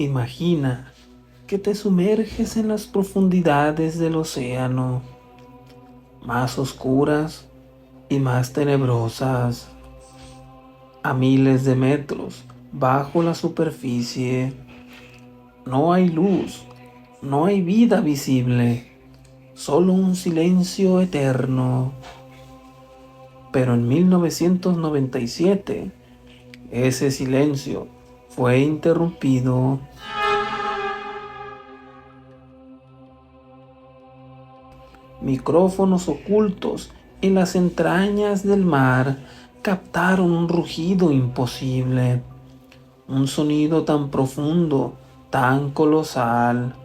Imagina que te sumerges en las profundidades del océano, más oscuras y más tenebrosas, a miles de metros bajo la superficie. No hay luz, no hay vida visible, solo un silencio eterno. Pero en 1997, ese silencio fue interrumpido. Micrófonos ocultos en las entrañas del mar captaron un rugido imposible, un sonido tan profundo, tan colosal,